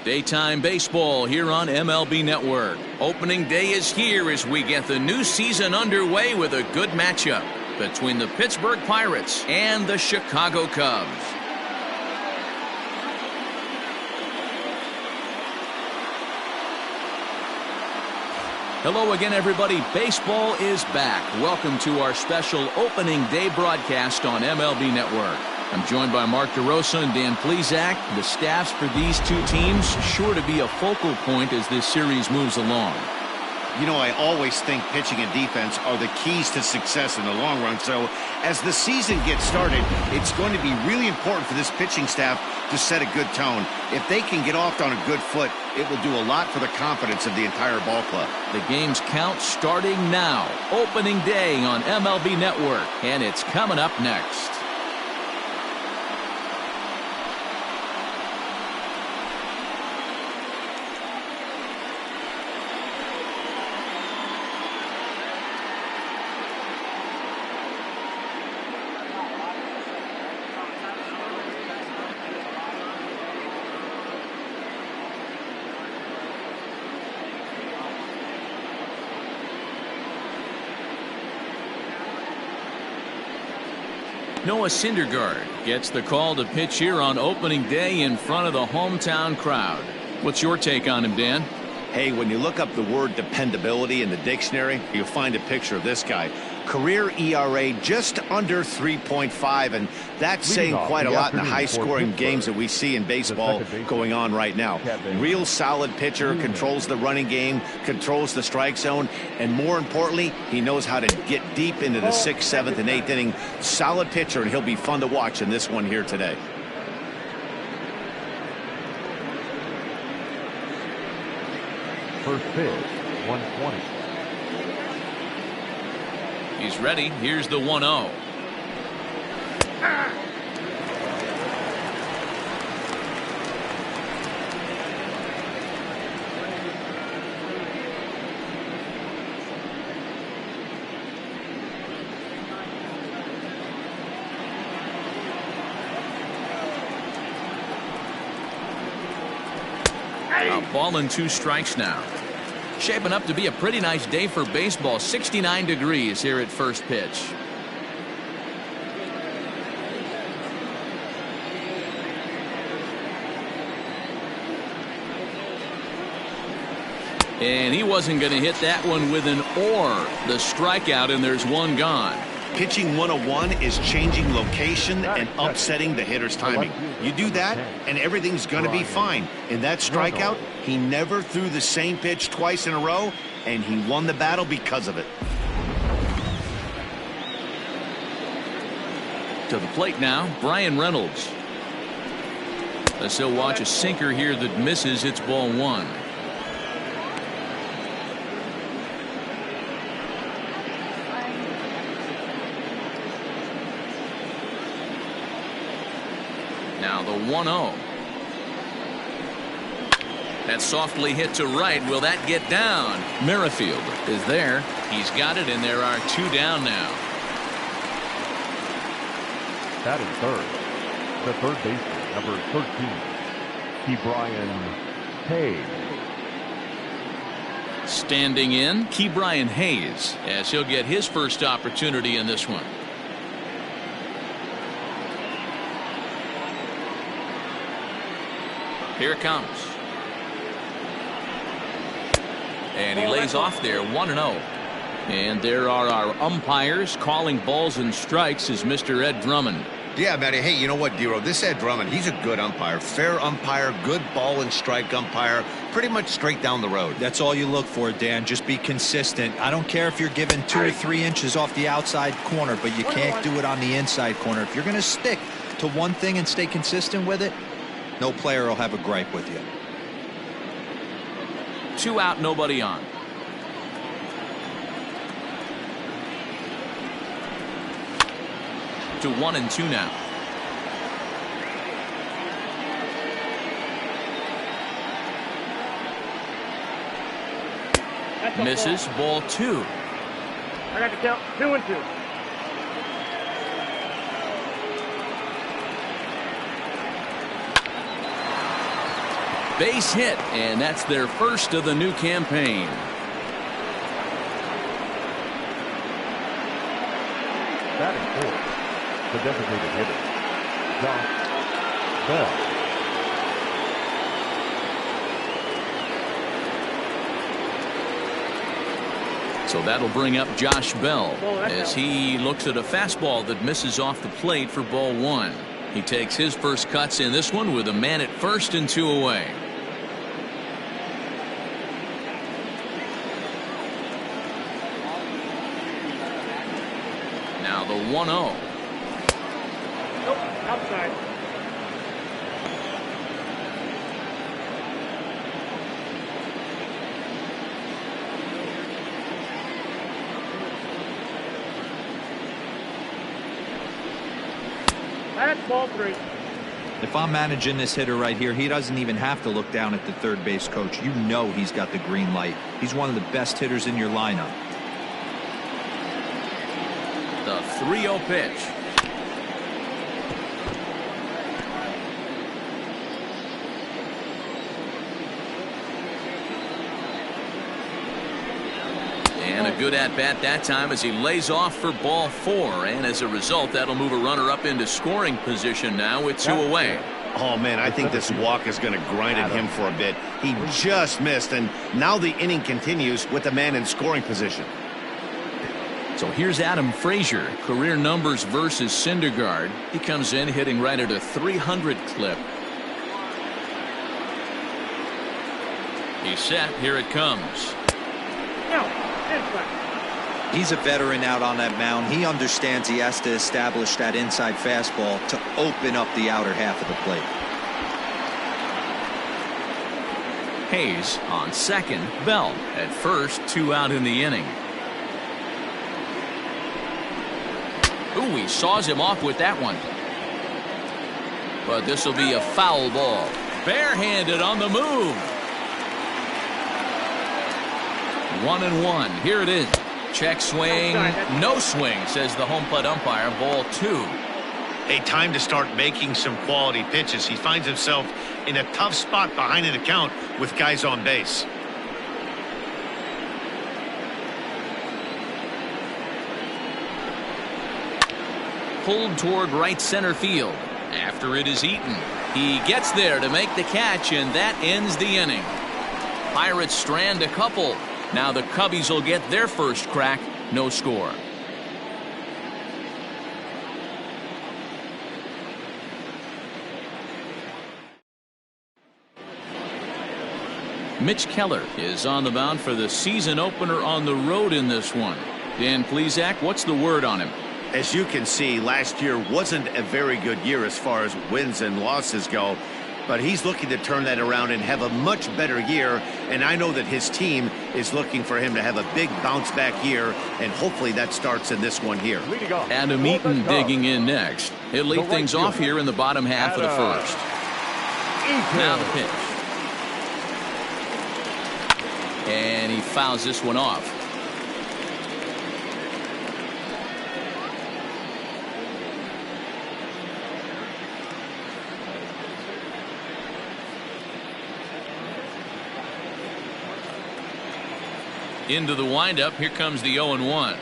Daytime baseball here on MLB Network. Opening day is here as we get the new season underway with a good matchup between the Pittsburgh Pirates and the Chicago Cubs. Hello again, everybody. Baseball is back. Welcome to our special opening day broadcast on MLB Network. I'm joined by Mark DeRosa and Dan Plesac. The staffs for these two teams sure to be a focal point as this series moves along. You know, I always think pitching and defense are the keys to success in the long run. So as the season gets started, it's going to be really important for this pitching staff to set a good tone. If they can get off on a good foot, it will do a lot for the confidence of the entire ball club. The game's count starting now. Opening day on MLB Network, and it's coming up next. Noah Syndergaard gets the call to pitch here on opening day in front of the hometown crowd. What's your take on him, Dan? Hey, when you look up the word dependability in the dictionary, you'll find a picture of this guy. Career ERA just under 3.5, and that's saying quite a lot in the high-scoring games that we see in baseball going on right now. Real solid pitcher, controls the running game, controls the strike zone, and more importantly, he knows how to get deep into the 6th, 7th, and 8th inning. Solid pitcher, and he'll be fun to watch in this one here today. First pitch, 120. He's ready. Here's the 1-0. A ball and 2 strikes now. Shaping up to be a pretty nice day for baseball. 69 degrees here at first pitch. And he wasn't going to hit that one with an or. The strikeout, and there's one gone. Pitching 101 is changing location and upsetting the hitter's timing. You do that, and everything's going to be fine. In that strikeout, he never threw the same pitch twice in a row, and he won the battle because of it. To the plate now, Brian Reynolds. As he'll watch a sinker here that misses. It's ball 1. Now the 1-0. That's softly hit to right. Will that get down? Merrifield is there. He's got it, and there are 2 down now. Batting third, the third baseman, number 13, Ke'Bryan Hayes. Standing in, Ke'Bryan Hayes, as he'll get his first opportunity in this one. Here it comes. And he lays off there, 1-0. And there are our umpires calling balls and strikes is Mr. Ed Drummond. Yeah, Matty. Hey, you know what, Dero? This Ed Drummond, he's a good umpire. Fair umpire, good ball and strike umpire. Pretty much straight down the road. That's all you look for, Dan. Just be consistent. I don't care if you're given 2 or 3 inches off the outside corner, but you can't do it on the inside corner. If you're going to stick to one thing and stay consistent with it, no player will have a gripe with you. 2 out, nobody on. To 1-2 now. Misses, ball 2. I got to count 2-2. base hit, and that's their first of the new campaign. Batting fourth, the designated hitter, Josh Bell. So that'll bring up Josh Bell as he looks at a fastball that misses off the plate for ball one. He takes his first cuts in this one with a man at first and 2 away. Now the 1-0. Nope, outside. That's ball 3. If I'm managing this hitter right here, he doesn't even have to look down at the third base coach. You know he's got the green light. He's one of the best hitters in your lineup. The 3-0 pitch. And a good at-bat that time as he lays off for ball 4. And as a result, that'll move a runner up into scoring position now with 2 away. Oh, man, I think this walk is going to grind at him for a bit. He just missed, and now the inning continues with the man in scoring position. So here's Adam Frazier, career numbers versus Syndergaard. He comes in hitting right at a 300 clip. He's set. Here it comes. No, inside. He's a veteran out on that mound. He understands he has to establish that inside fastball to open up the outer half of the plate. Hayes on second. Bell at first. 2 out in the inning. Ooh, he saws him off with that one. But this will be a foul ball. Barehanded on the move. 1-1. Here it is. Check swing. No swing, says the home plate umpire. Ball 2. Hey, time to start making some quality pitches. He finds himself in a tough spot behind an account with guys on base. Pulled toward right center field. After it is Eaton. He gets there to make the catch, and that ends the inning. Pirates strand a couple. Now the Cubbies will get their first crack. No score. Mitch Keller is on the mound for the season opener on the road in this one. Dan Plesac, what's the word on him? As you can see, last year wasn't a very good year as far as wins and losses go. But he's looking to turn that around and have a much better year. And I know that his team is looking for him to have a big bounce back year. And hopefully that starts in this one here. Adam Eaton digging in next. He'll lead things off here in the bottom half of the first. Now the pitch. And he fouls this one off. Into the windup. Here comes the 0-1.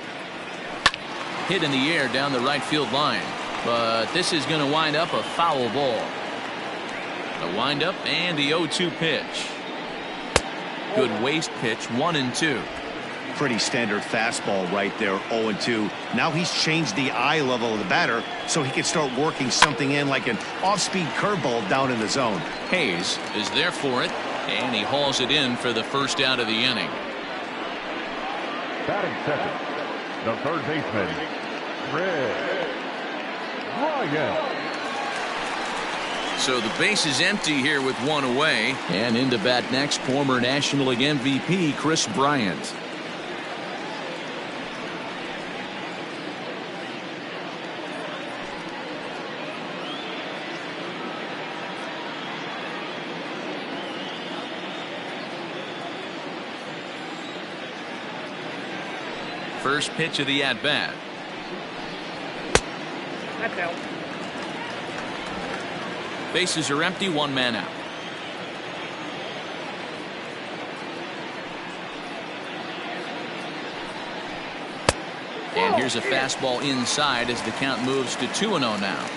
Hit in the air down the right field line. But this is going to wind up a foul ball. The windup and the 0-2 pitch. Good waste pitch. 1-2. Pretty standard fastball right there. 0-2. Now he's changed the eye level of the batter so he can start working something in like an off-speed curveball down in the zone. Hayes is there for it. And he hauls it in for the first out of the inning. Batting second, the third baseman, Red Ryan. So the base is empty here with 1 away. And into bat next, former National League MVP Kris Bryant. First pitch of the at-bat. That's out. Bases are empty, 1 man out. And here's a fastball inside as the count moves to 2-0 now.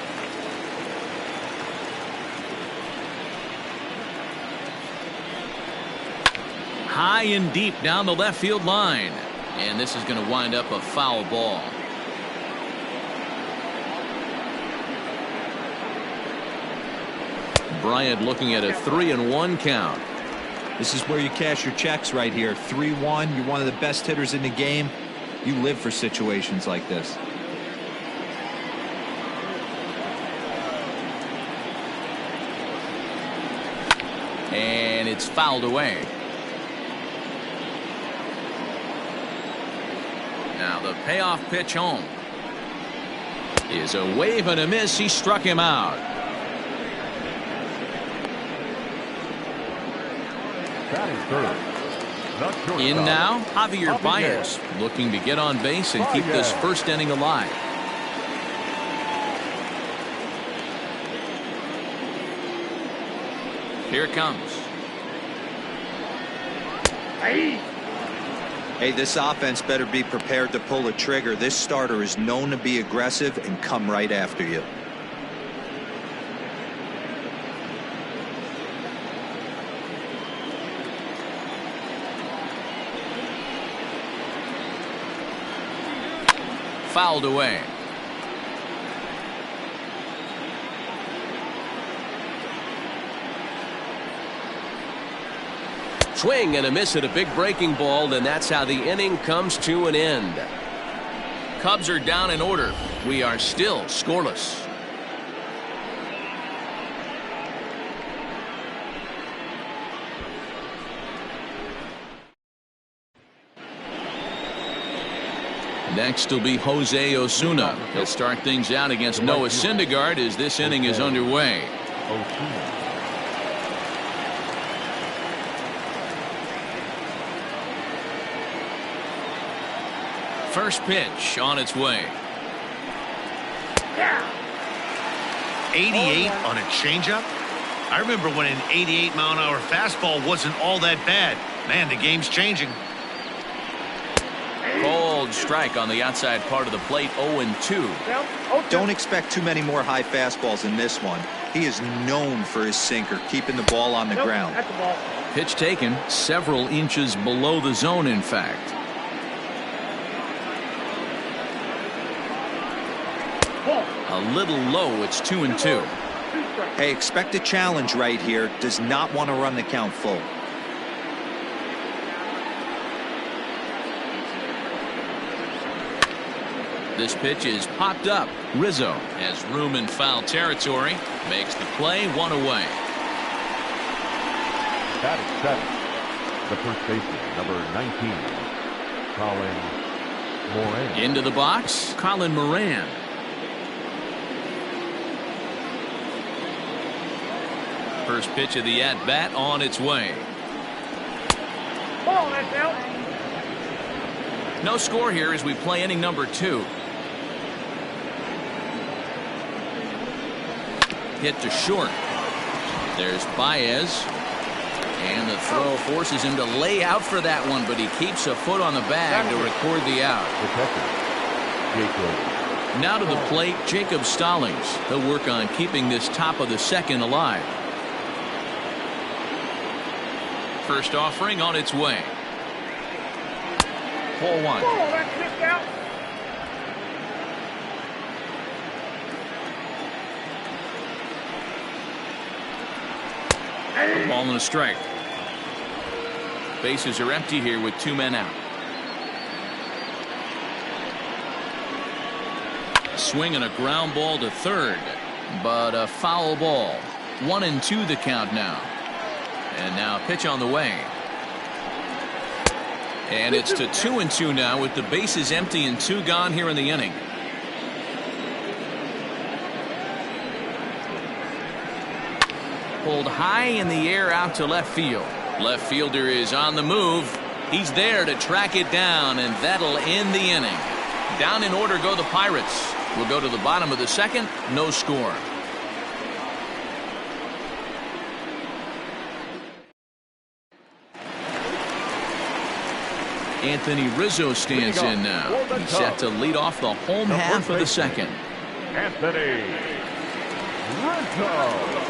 High and deep down the left field line. And this is going to wind up a foul ball. Bryant looking at a 3-1 count. This is where you cash your checks right here. 3-1. You're one of the best hitters in the game. You live for situations like this. And it's fouled away. Now the payoff pitch home is a wave and a miss. He struck him out. In now, Javier Baez looking to get on base and keep this first inning alive. Here it comes. Hey, this offense better be prepared to pull a trigger. This starter is known to be aggressive and come right after you. Fouled away. Swing and a miss at a big breaking ball, and that's how the inning comes to an end. Cubs are down in order. We are still scoreless. Next will be Jose Osuna. He'll start things out against Noah Syndergaard as this inning is underway. First pitch on its way. 88 on a changeup? I remember when an 88-mile-an-hour fastball wasn't all that bad. Man, the game's changing. Cold strike on the outside part of the plate. 0-2. Don't expect too many more high fastballs in this one. He is known for his sinker, keeping the ball on the ground. That's the ball. Pitch taken several inches below the zone, in fact. A little low. It's 2-2. Hey, expect a challenge right here. Does not want to run the count full. This pitch is popped up. Rizzo has room in foul territory. Makes the play, one away. Batting seventh, the first baseman, number 19, Colin Moran. Into the box, Colin Moran. First pitch of the at-bat on its way. Ball, that's out. No score here as we play inning number 2. Hit to short. There's Baez. And the throw forces him to lay out for that one, but he keeps a foot on the bag to record the out. Now to the plate, Jacob Stallings. He'll work on keeping this top of the second alive. First offering on its way. Ball 1. Ball, that's kicked out. A ball and a strike. Bases are empty here with 2 men out. Swing and a ground ball to third, but a foul ball. 1-2 the count now. And now a pitch on the way. And it's to 2-2 now with the bases empty and 2 gone here in the inning. Pulled high in the air out to left field. Left fielder is on the move. He's there to track it down, and that'll end the inning. Down in order go the Pirates. We'll go to the bottom of the second. No score. Anthony Rizzo stands in now. He's set to lead off the home half of the second. Anthony Rizzo.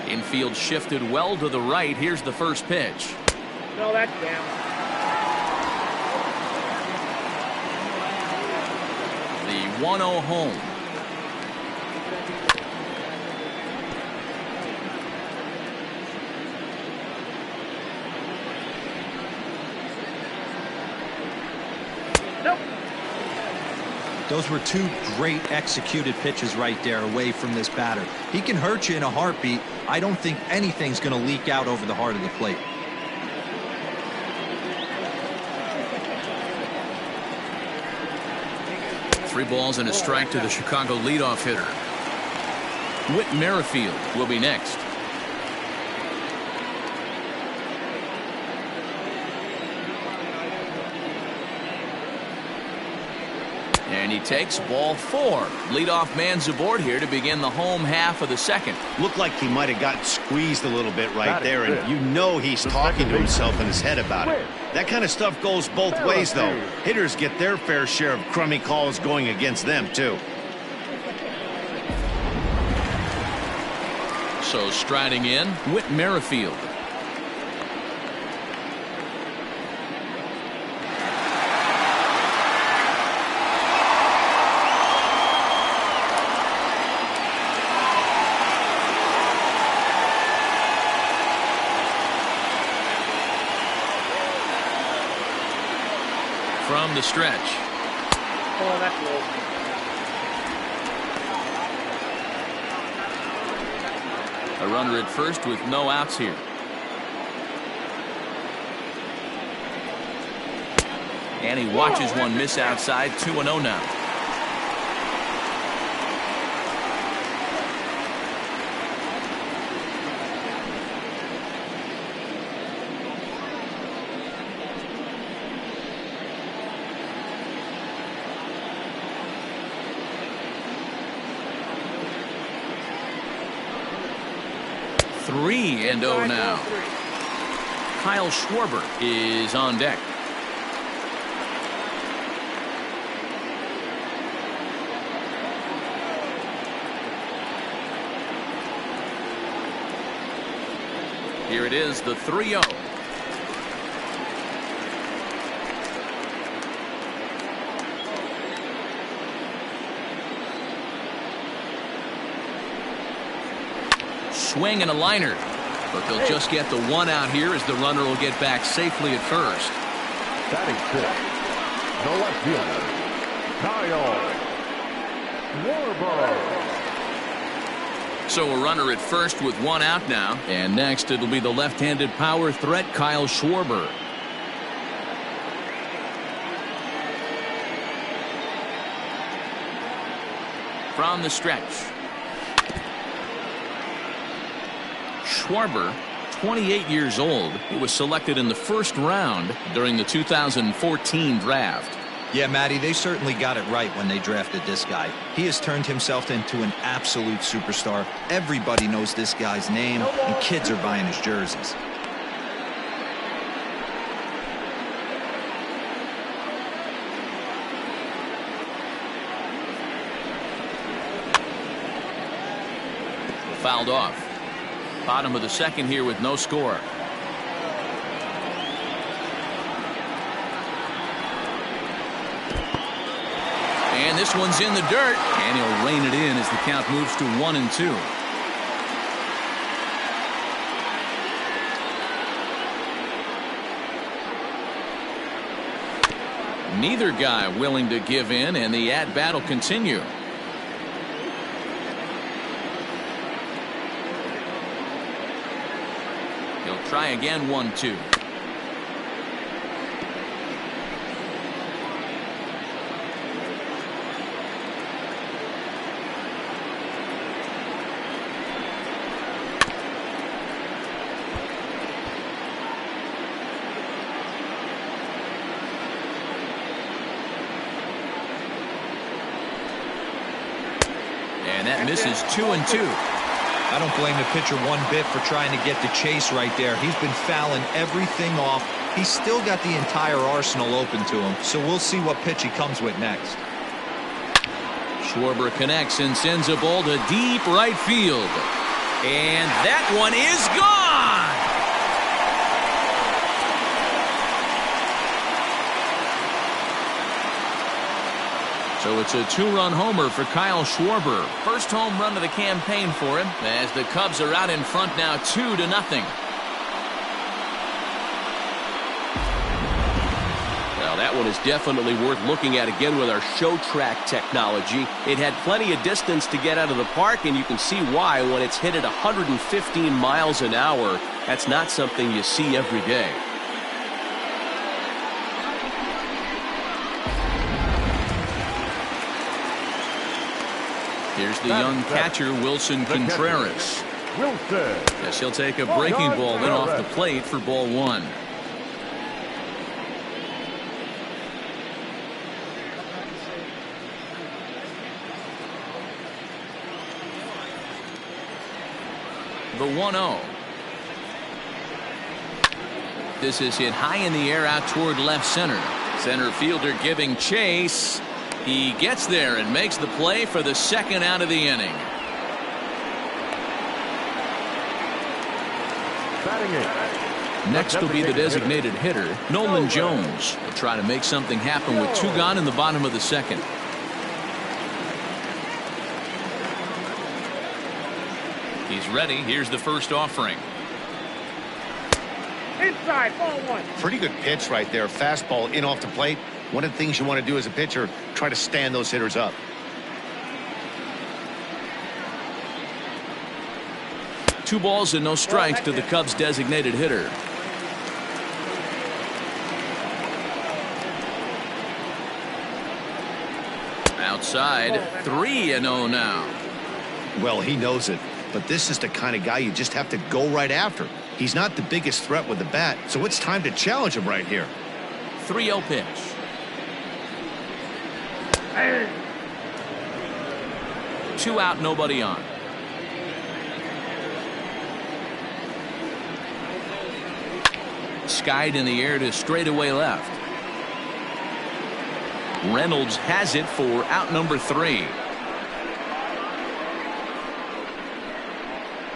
Infield shifted well to the right. Here's the first pitch. No, that's down. The 1-0 home. Nope. Those were two great executed pitches right there away from this batter. He can hurt you in a heartbeat. I don't think anything's going to leak out over the heart of the plate. Three balls and a strike to the Chicago leadoff hitter. Whit Merrifield will be next. And he takes ball 4. Leadoff man's aboard here to begin the home half of the second. Looked like he might have gotten squeezed a little bit right there, and you know he's talking to himself in his head about it. That kind of stuff goes both ways, though. Hitters get their fair share of crummy calls going against them, too. So striding in, Whit Merrifield. From the stretch. Oh, that's low. A runner at first with no outs here. And he watches one miss outside. 2-0 now. Three and 0 now. Kyle Schwarber is on deck. Here it is, the 3-0. Swing and a liner, but they'll just get the one out here as the runner will get back safely at first. Batting fifth, the left fielder, Kyle Schwarber. So a runner at first with one out now, and next it'll be the left-handed power threat Kyle Schwarber. From the stretch. Schwarber, 28 years old. He was selected in the first round during the 2014 draft. Yeah, Matty, they certainly got it right when they drafted this guy. He has turned himself into an absolute superstar. Everybody knows this guy's name, and kids are buying his jerseys. Fouled off. Bottom of the second here with no score. And this one's in the dirt, and he'll rein it in as the count moves to 1-2. Neither guy willing to give in, and the at-bat will continue. Try again, 1-2. And that misses 2-2. I don't blame the pitcher one bit for trying to get the chase right there. He's been fouling everything off. He's still got the entire arsenal open to him, so we'll see what pitch he comes with next. Schwarber connects and sends a ball to deep right field. And that one is gone! So it's a 2-run homer for Kyle Schwarber. First home run of the campaign for him as the Cubs are out in front now 2-0. Well, that one is definitely worth looking at again with our show track technology. It had plenty of distance to get out of the park, and you can see why when it's hit at 115 miles an hour. That's not something you see every day. Here's the young catcher, Wilson Contreras. Yes, he'll take a breaking ball then off the plate for ball 1. The 1-0. This is hit high in the air out toward left center. Center fielder giving chase. He gets there and makes the play for the second out of the inning. Next will be the designated hitter, Nolan Jones. He'll try to make something happen with 2 gone in the bottom of the second. He's ready. Here's the first offering. Inside, ball 1. Pretty good pitch right there. Fastball in off the plate. One of the things you want to do as a pitcher, try to stand those hitters up. Two balls and no strikes to the Cubs designated hitter. Outside, 3-0 now. Well, he knows it, but this is the kind of guy you just have to go right after. He's not the biggest threat with the bat, so it's time to challenge him right here. 3-0 pitch. 2 out, nobody on. Skied in the air to straightaway left. Reynolds has it for out number 3.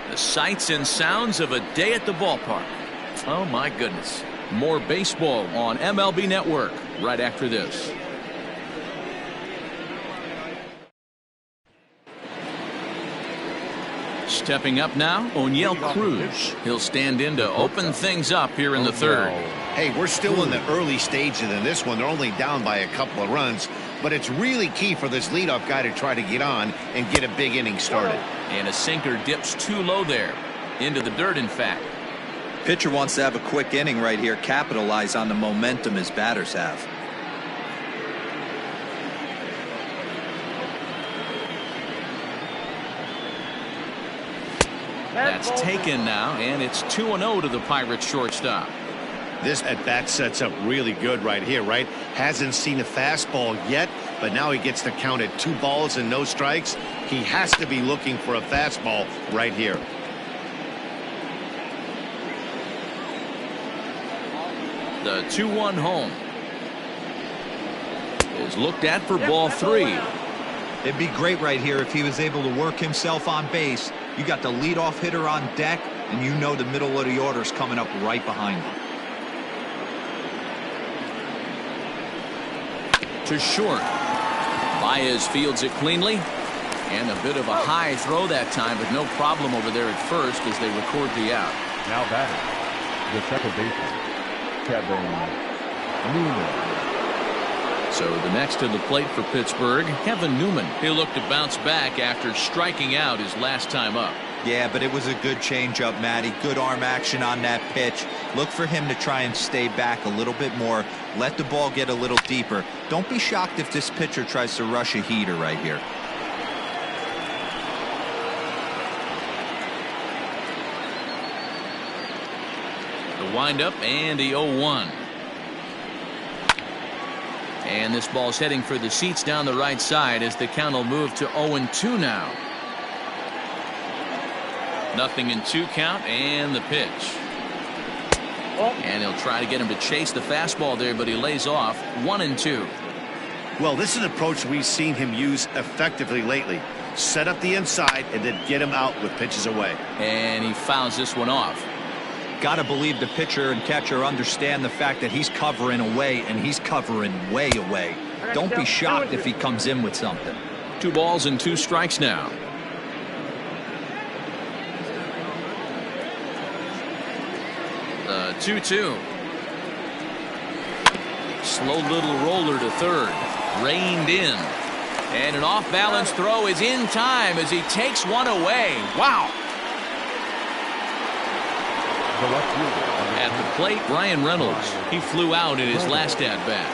The sights and sounds of a day at the ballpark. Oh my goodness. More baseball on MLB Network right after this. Stepping up now, O'Neill Cruz. He'll stand in to open things up here in the third. Hey, we're still in the early stages in this one. They're only down by a couple of runs, but it's really key for this leadoff guy to try to get on and get a big inning started. And a sinker dips too low there. Into the dirt, in fact. Pitcher wants to have a quick inning right here, capitalize on the momentum his batters have. That's taken now, and it's 2-0 to the Pirates shortstop. This at-bat sets up really good right here, right? Hasn't seen a fastball yet, but now he gets the count at 2 balls and no strikes. He has to be looking for a fastball right here. The 2-1 home is looked at for ball 3. It'd be great right here if he was able to work himself on base. You got the leadoff hitter on deck, and you know the middle of the order is coming up right behind him. To short. Baez fields it cleanly. And a bit of a high throw that time, but no problem over there at first as they record the out. Now batting, the second baseman, Kevin Newman. So the next to the plate for Pittsburgh, Kevin Newman. He'll look to bounce back after striking out his last time up. Yeah, but it was a good changeup, Matty. Good arm action on that pitch. Look for him to try and stay back a little bit more. Let the ball get a little deeper. Don't be shocked if this pitcher tries to rush a heater right here. The windup and the 0-1. And this ball's heading for the seats down the right side as the count will move to 0-2 now. 0-2 count and the pitch. And he'll try to get him to chase the fastball there, but he lays off. 1-2. Well, this is an approach we've seen him use effectively lately. Set up the inside and then get him out with pitches away. And he fouls this one off. Got to believe the pitcher and catcher understand the fact that he's covering away, and he's covering way away. Don't be shocked if he comes in with something. 2 balls and 2 strikes now. The 2-2. Slow little roller to third. Reined in. And an off-balance throw is in time as he takes one away. Wow. At the plate, Ryan Reynolds. He flew out in his last at-bat.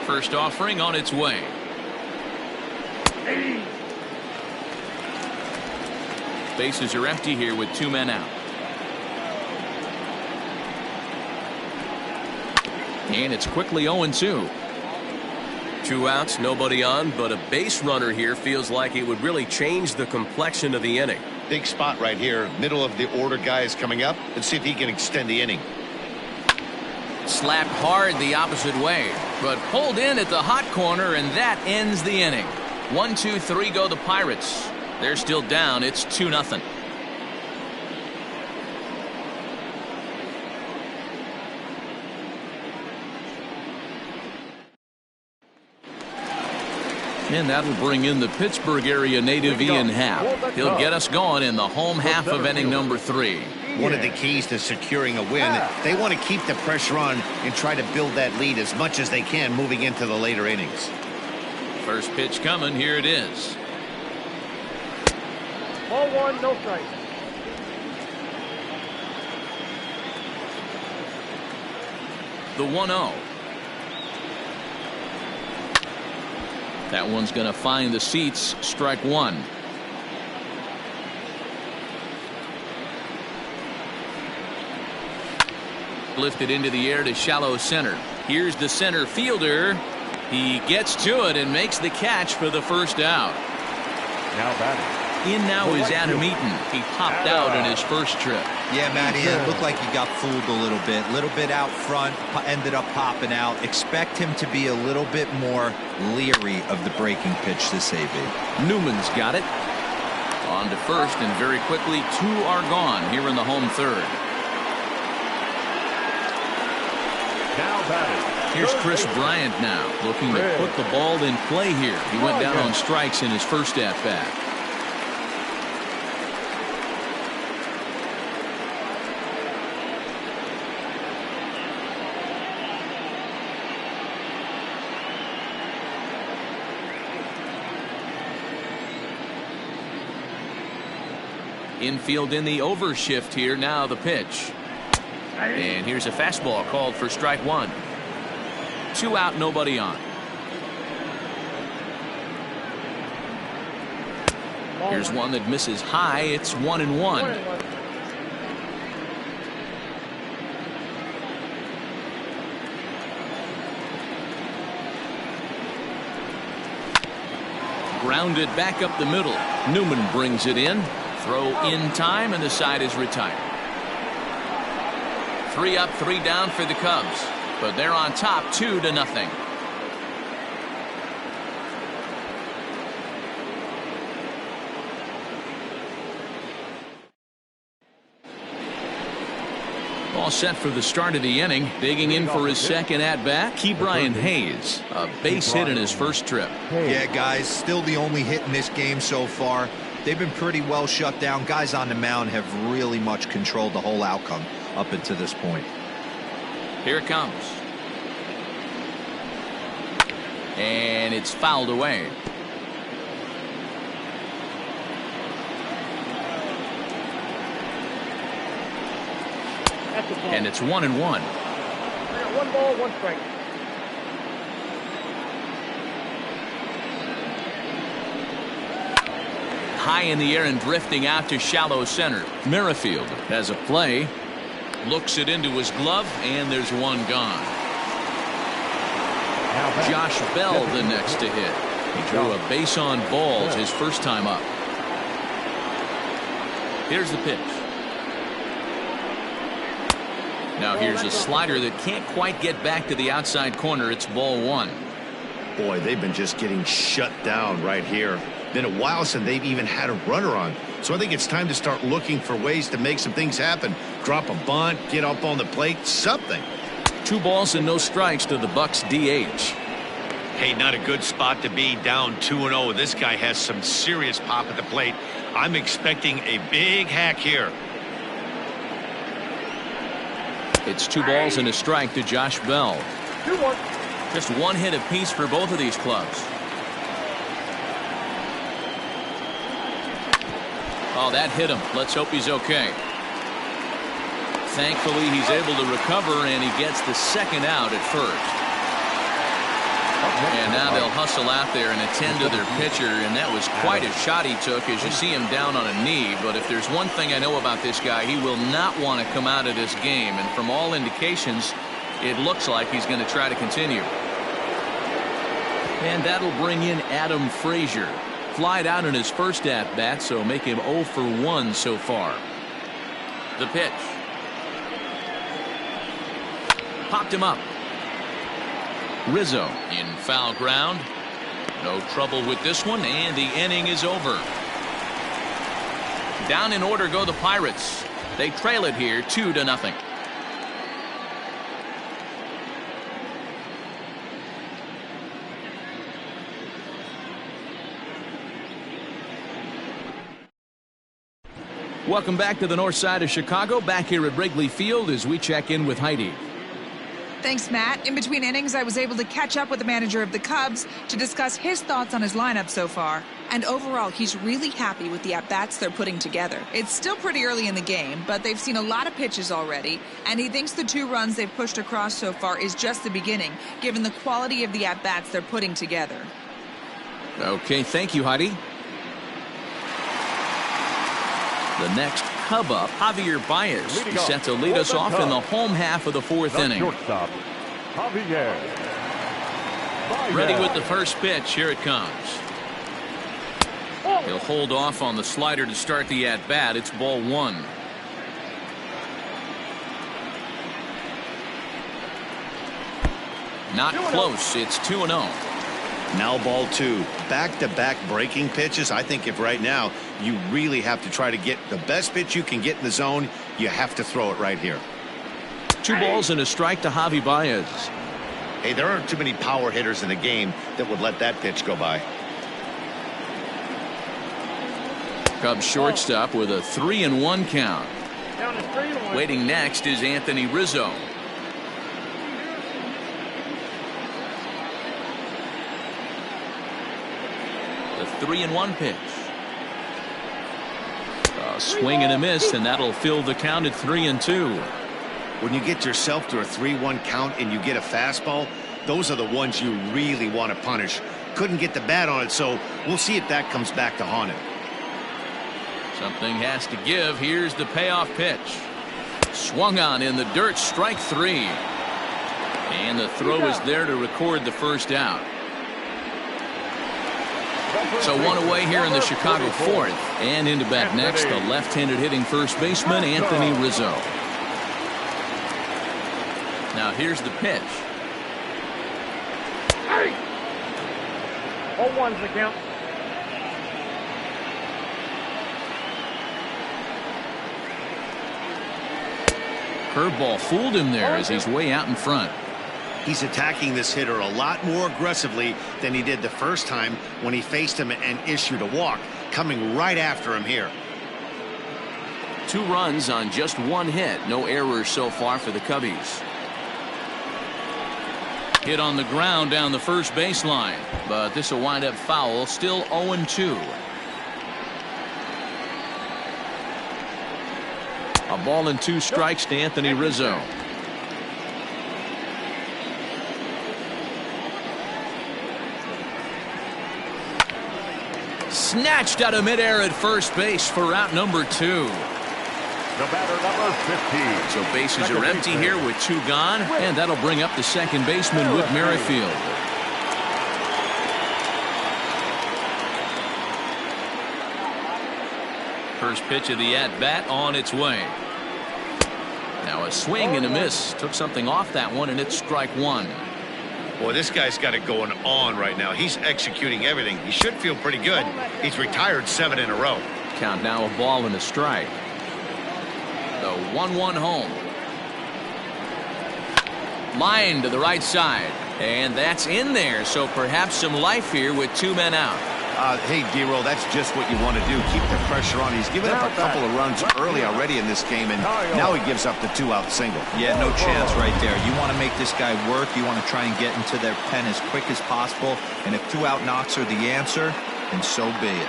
First offering on its way. Bases are empty here with 2 men out. And it's quickly 0-2. 2 outs, nobody on, but a base runner here feels like it would really change the complexion of the inning. Big spot right here. Middle of the order guy is coming up. Let's see if he can extend the inning. Slapped hard the opposite way, but pulled in at the hot corner, and that ends the inning. 1-2-3 go the Pirates. They're still down. It's 2-0. And that'll bring in the Pittsburgh area native Ian Happ. He'll get us going in the home half of inning number 3. One of the keys to securing a win, they want to keep the pressure on and try to build that lead as much as they can moving into the later innings. First pitch coming. Here it is. Ball 1, no strike. The 1-0. That one's going to find the seats. Strike 1. Lifted into the air to shallow center. Here's the center fielder. He gets to it and makes the catch for the first out. Now batting. In now is Adam Eaton. He popped out in his first trip. Yeah, Matty, it looked like he got fooled a little bit out front, ended up popping out. Expect him to be a little bit more leery of the breaking pitch this AB. Newman's got it. On to first, and very quickly 2 are gone here in the home third. Now batting. Here's Chris Bryant now, looking to put the ball in play here. He went down on strikes in his first at-bat. Infield in the overshift here. Now the pitch. And here's a fastball called for strike 1. 2 out, nobody on. Here's one that misses high. It's 1-1. Grounded back up the middle. Newman brings it in. Throw in time, and the side is retired. 3 up, 3 down for the Cubs, but they're on top 2-0. All set for the start of the inning. Digging in for his second at-bat, Ke'Bryan Hayes. A base hit in his first trip. Yeah, guys, still the only hit in this game so far. They've been pretty well shut down. Guys on the mound have really much controlled the whole outcome up until this point. Here it comes. And it's fouled away. And it's 1-1. I got 1 ball, 1 strike. High in the air and drifting out to shallow center. Merrifield has a play. Looks it into his glove, and there's one gone. Josh Bell the next to hit. He drew a base on balls his first time up. Here's the pitch. Now here's a slider that can't quite get back to the outside corner. It's ball one. Boy, they've been just getting shut down right here. Been a while since they've even had a runner on. So I think it's time to start looking for ways to make some things happen. Drop a bunt, get up on the plate, something. 2 balls and no strikes to the Bucks DH. Hey, not a good spot to be, down 2-0. This guy has some serious pop at the plate. I'm expecting a big hack here. It's 2 balls and a strike to Josh Bell. 2-1. Just 1 hit apiece for both of these clubs. Oh, that hit him. Let's hope he's okay. Thankfully, he's able to recover, and he gets the second out at first. And now they'll hustle out there and attend to their pitcher, and that was quite a shot he took as you see him down on a knee. But if there's one thing I know about this guy, he will not want to come out of this game. And from all indications, it looks like he's going to try to continue. And that'll bring in Adam Frazier. Flied out in his first at-bat, so make him 0 for 1 so far. The pitch. Popped him up. Rizzo in foul ground. No trouble with this one, and the inning is over. Down in order go the Pirates. They trail it here 2-0. Welcome back to the north side of Chicago. Back here at Wrigley Field as we check in with Heidi. Thanks, Matt. In between innings, I was able to catch up with the manager of the Cubs to discuss his thoughts on his lineup so far. And overall, he's really happy with the at-bats they're putting together. It's still pretty early in the game, but they've seen a lot of pitches already, and he thinks the 2 runs they've pushed across so far is just the beginning, given the quality of the at-bats they're putting together. Okay, thank you, Heidi. The next Cub up, Javier Baez. He's set to lead us off in the home half of the 4th inning. Shortstop, Javier Baez. Ready with the first pitch. Here it comes. He'll hold off on the slider to start the at-bat. It's ball 1. Not close. It's 2-0. Now ball 2. Back-to-back breaking pitches. I think if right now you really have to try to get the best pitch you can get in the zone, you have to throw it right here. 2 balls and a strike to Javi Baez. Hey, there aren't too many power hitters in the game that would let that pitch go by. Cubs shortstop with a 3-1 count. Down to 3-1. Waiting next is Anthony Rizzo. The 3-1 pitch. A swing and a miss, and that'll fill the count at 3-2. When you get yourself to a 3-1 count and you get a fastball, those are the ones you really want to punish. Couldn't get the bat on it, so we'll see if that comes back to haunt him. Something has to give. Here's the payoff pitch. Swung on in the dirt, strike 3. And the throw is there to record the first out. So 1 away here in the Chicago 4th. And into bat next, the left-handed hitting first baseman, Anthony Rizzo. Now here's the pitch. 0-1's the count. Curveball fooled him there as he's way out in front. He's attacking this hitter a lot more aggressively than he did the first time when he faced him and issued a walk. Coming right after him here. 2 runs on just 1 hit. No errors so far for the Cubbies. Hit on the ground down the first baseline, but this will wind up foul. Still 0-2. A ball and 2 strikes to Anthony Rizzo. Snatched out of midair at first base for out number 2. The batter, number 15. So bases are empty here with 2 gone, and that'll bring up the second baseman, Whit Merrifield. First pitch of the at-bat on its way. Now a swing and a miss. Took something off that one, and it's strike one. Boy, this guy's got it going on right now. He's executing everything. He should feel pretty good. He's retired 7 in a row. Count now a ball and a strike. The 1-1 home. Line to the right side. And that's in there, so perhaps some life here with 2 men out. Hey, D-Roll, that's just what you want to do. Keep the pressure on. He's given up a couple of runs early already in this game, and now he gives up the 2-out single. Yeah, no chance right there. You want to make this guy work. You want to try and get into their pen as quick as possible. And if 2-out knocks are the answer, then so be it.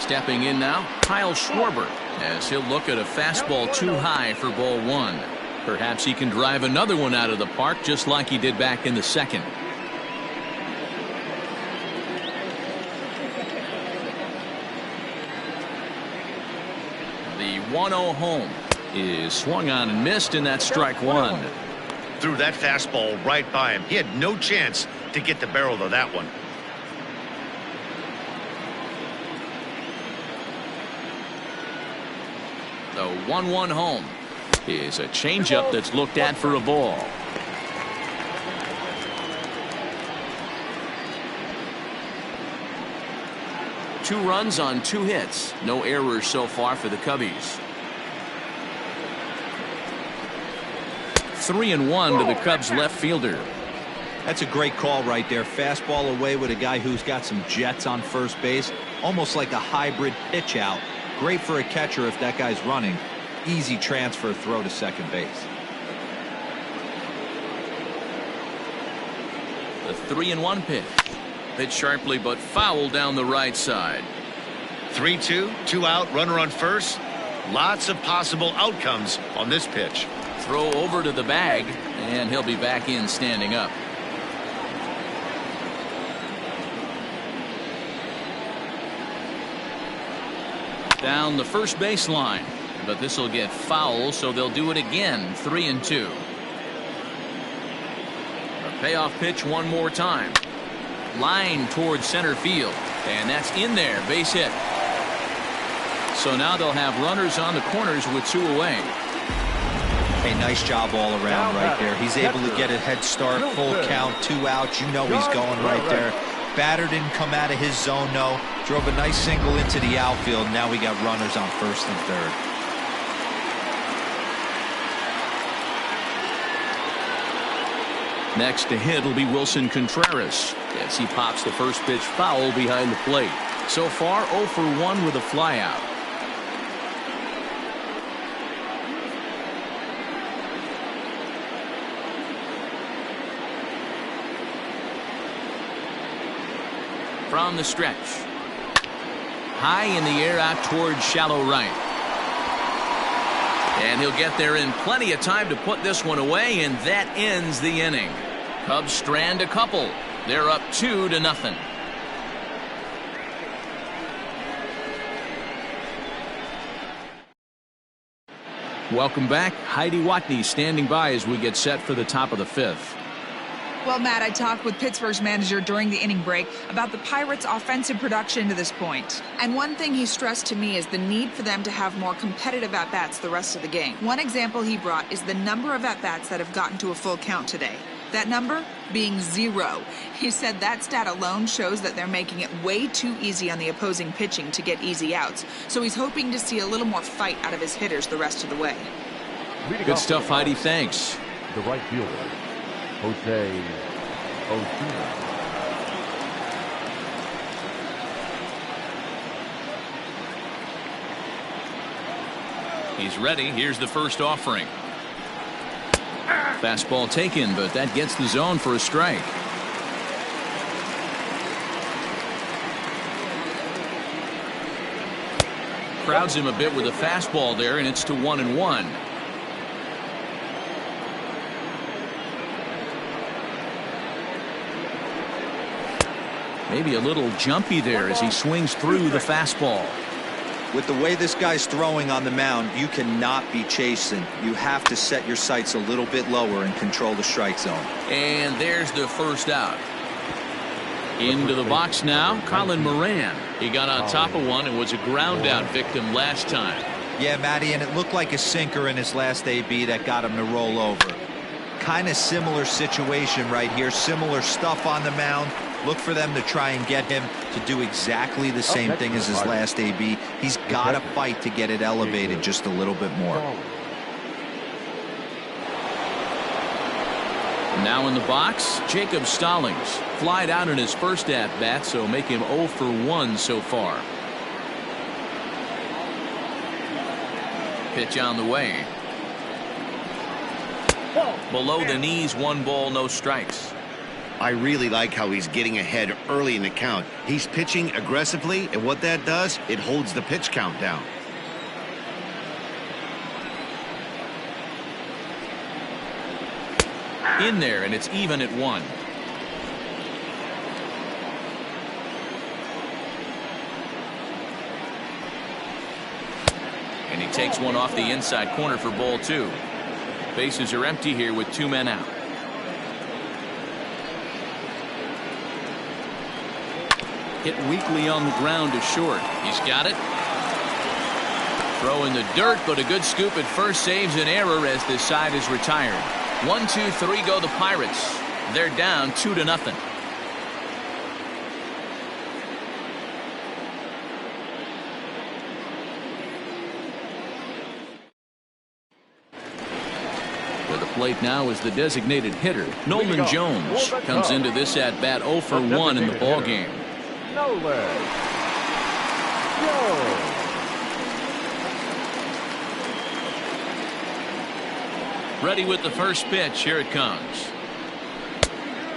Stepping in now, Kyle Schwarber, as he'll look at a fastball too high for ball 1. Perhaps he can drive another one out of the park just like he did back in the second. The 1-0 home is swung on and missed, and that's strike one. Threw that fastball right by him. He had no chance to get the barrel of that one. The 1-1 home is a changeup that's looked at for a ball. Two runs on 2 hits. No errors so far for the Cubbies. 3-1 to the Cubs left fielder. That's a great call right there. Fastball away with a guy who's got some jets on first base. Almost like a hybrid pitch out. Great for a catcher if that guy's running. Easy transfer throw to second base. The 3-1 pitch. Hit sharply but foul down the right side. 3-2, 2 out, runner on first. Lots of possible outcomes on this pitch. Throw over to the bag, and he'll be back in standing up. Down the first baseline, but this will get foul, so they'll do it again. 3-2. A payoff pitch one more time. Line towards center field, and that's in there. Base hit. So now they'll have runners on the corners with 2 away. Hey, nice job all around right there. He's able to get a head start, full count, 2 outs. You know he's going right there. Batter didn't come out of his zone, no. Drove a nice single into the outfield. Now we got runners on first and third. Next to hit will be Wilson Contreras as he pops the first pitch foul behind the plate. So far 0 for 1 with a flyout. From the stretch. High in the air out towards shallow right. And he'll get there in plenty of time to put this one away, and that ends the inning. Cubs strand a couple. They're up 2-0. Welcome back. Heidi Watney standing by as we get set for the top of the 5th. Well, Matt, I talked with Pittsburgh's manager during the inning break about the Pirates' offensive production to this point. And one thing he stressed to me is the need for them to have more competitive at-bats the rest of the game. One example he brought is the number of at-bats that have gotten to a full count today. That number being 0. He said that stat alone shows that they're making it way too easy on the opposing pitching to get easy outs. So he's hoping to see a little more fight out of his hitters the rest of the way. Good stuff, Heidi. Thanks. The right fielder, Jose Osuna. He's ready. Here's the first offering. Fastball taken, but that gets the zone for a strike. Crowds him a bit with a fastball there, and it's to 1-1. Maybe a little jumpy there as he swings through the fastball. With the way this guy's throwing on the mound, you cannot be chasing. You have to set your sights a little bit lower and control the strike zone. And there's the first out. Into the box now, Colin Moran. He got on top of one and was a ground out victim last time. Yeah, Matty, and it looked like a sinker in his last AB that got him to roll over. Kind of similar situation right here. Similar stuff on the mound. Look for them to try and get him to do exactly the same thing as his last AB. He's got to fight to get it elevated just a little bit more. Now in the box, Jacob Stallings. Flied out in his first at-bat, so make him 0 for 1 so far. Pitch on the way. Below the knees, 1 ball, no strikes. I really like how he's getting ahead early in the count. He's pitching aggressively, and what that does, it holds the pitch count down. In there, and it's even at 1. And he takes one off the inside corner for ball 2. Bases are empty here with 2 men out. Hit weakly on the ground to short. He's got it. Throw in the dirt, but a good scoop at first saves an error as this side is retired. 1, 2, 3 go the Pirates. They're down 2-0. With the plate now is the designated hitter, Nolan Jones. Comes into this at bat 0 for 1 in the ball game. Nolan Jones. Ready with the first pitch. Here it comes.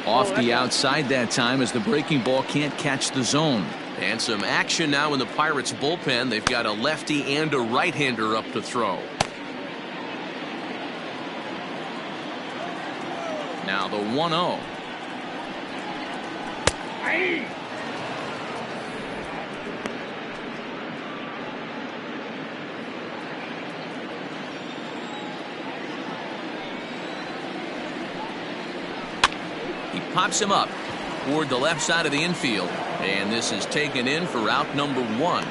Off the outside that time as the breaking ball can't catch the zone. And some action now in the Pirates bullpen. They've got a lefty and a right-hander up to throw. Now the 1-0. He pops him up toward the left side of the infield, and this is taken in for out number 1.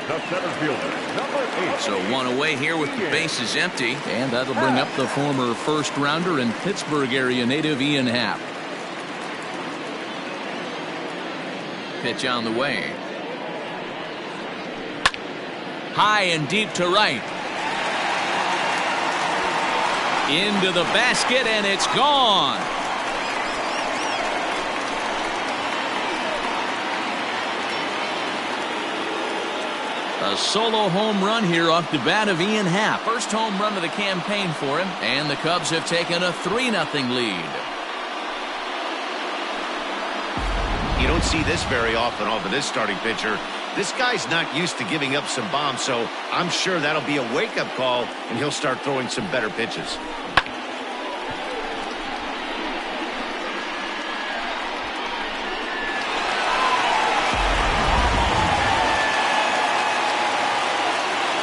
The center fielder, number 8. So 1 away here with the bases empty, and that'll bring up the former first rounder and Pittsburgh area native Ian Happ. Pitch on the way. High and deep to right. Into the basket, and it's gone. A solo home run here off the bat of Ian Happ. First home run of the campaign for him, and the Cubs have taken a 3-0 lead. You don't see this very often off of this starting pitcher. This guy's not used to giving up some bombs, so I'm sure that'll be a wake-up call, and he'll start throwing some better pitches.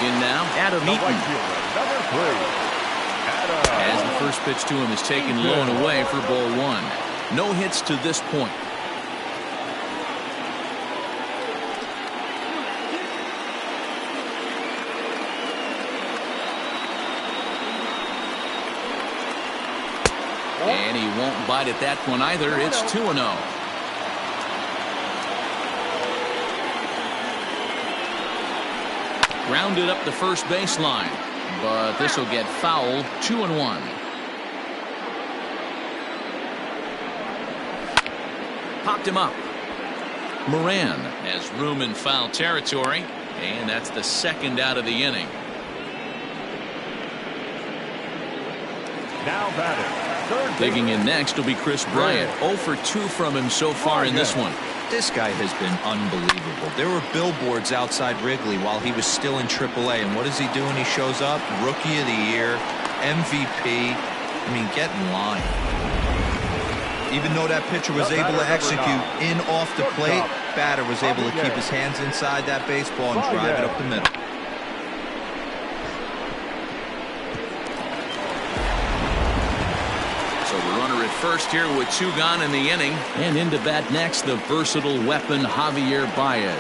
In now, Adam Eaton. As the first pitch to him is taken low and away for ball 1. No hits to this point. And he won't bite at that one either. It's 2-0. Grounded up the first baseline, but this will get fouled. 2-1. Popped him up. Moran has room in foul territory, and that's the second out of the inning. Now batting. Digging in next will be Chris Bryant. 0 for 2 from him so far in this one. This guy has been unbelievable. There were billboards outside Wrigley while he was still in AAA, and what is he doing? He shows up, Rookie of the Year, MVP. I mean, get in line. Even though that pitcher was able to execute in off the plate, batter was able to keep his hands inside that baseball and drive it up the middle. So the Runner at first here with 2 gone in the inning. And into bat next, the versatile weapon Javier Baez.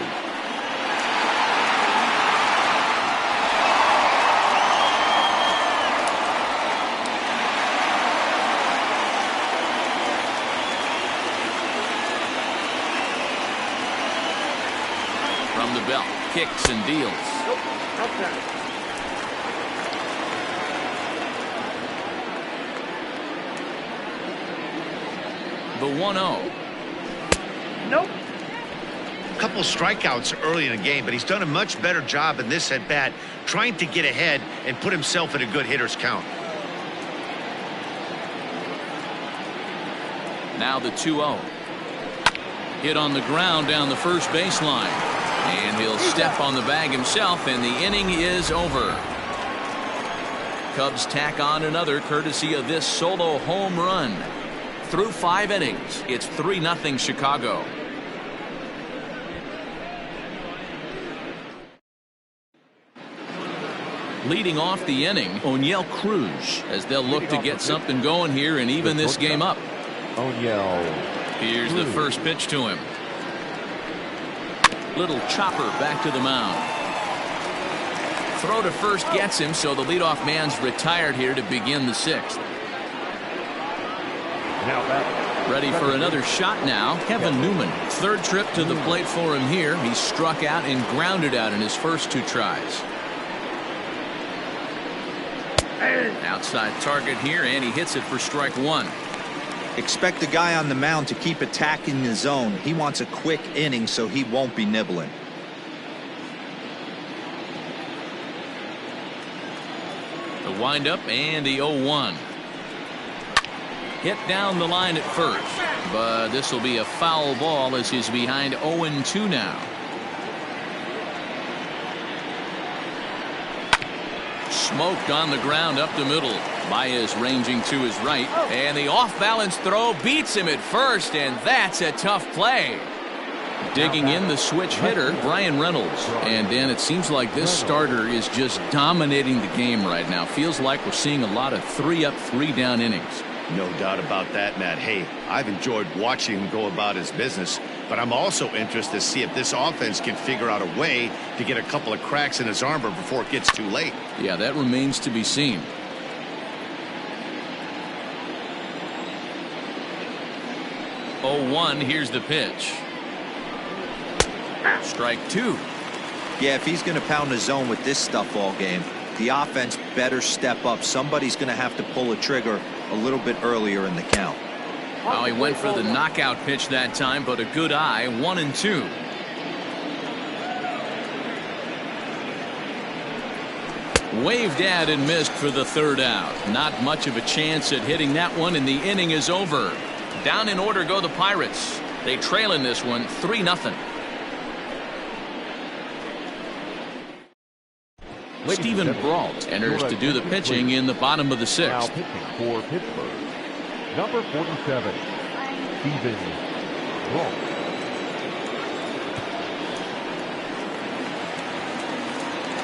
From the belt, kicks and deals. Nope. Outside. The 1-0. Nope. A couple strikeouts early in the game, but he's done a much better job in this at bat trying to get ahead and put himself in a good hitter's count. Now the 2-0. Hit on the ground down the first baseline. And he'll step on the bag himself, and the inning is over. Cubs tack on another courtesy of this solo home run. Through 5 innings, it's 3-0 Chicago. Leading off the inning, Oneil Cruz, as they'll look to get something going here and even this game up. Oneil. Here's the first pitch to him. Little chopper back to the mound. Throw to first gets him, so the leadoff man's retired here to begin the 6th. Ready for another shot now, Kevin Newman. 3rd trip to the plate for him here. He struck out and grounded out in his first 2 tries. Outside target here, and he hits it for strike 1. Expect the guy on the mound to keep attacking the zone. He wants a quick inning, so he won't be nibbling. The windup and the 0-1. Hit down the line at first, but this will be a foul ball as he's behind 0-2 now. Smoked on the ground up the middle. Baez ranging to his right, and the off-balance throw beats him at first, and that's a tough play. Digging in the switch hitter, Brian Reynolds. And Dan, it seems like this starter is just dominating the game right now. Feels like we're seeing a lot of 3-up, 3-down innings. No doubt about that, Matt. Hey, I've enjoyed watching him go about his business, but I'm also interested to see if this offense can figure out a way to get a couple of cracks in his armor before it gets too late. Yeah, that remains to be seen. Oh, 1, here's the pitch. Strike 2. Yeah, if he's going to pound the zone with this stuff all game, the offense better step up. Somebody's going to have to pull a trigger a little bit earlier in the count. Well, he went for the knockout pitch that time, but a good eye. 1-2. Waved at and missed for the 3rd out. Not much of a chance at hitting that one, and the inning is over. Down in order go the Pirates. They trail in this one 3-0. Stephen Brault enters to do the pitching in the bottom of the 6th. Now pitching for Pittsburgh, number 47, Stephen Brault.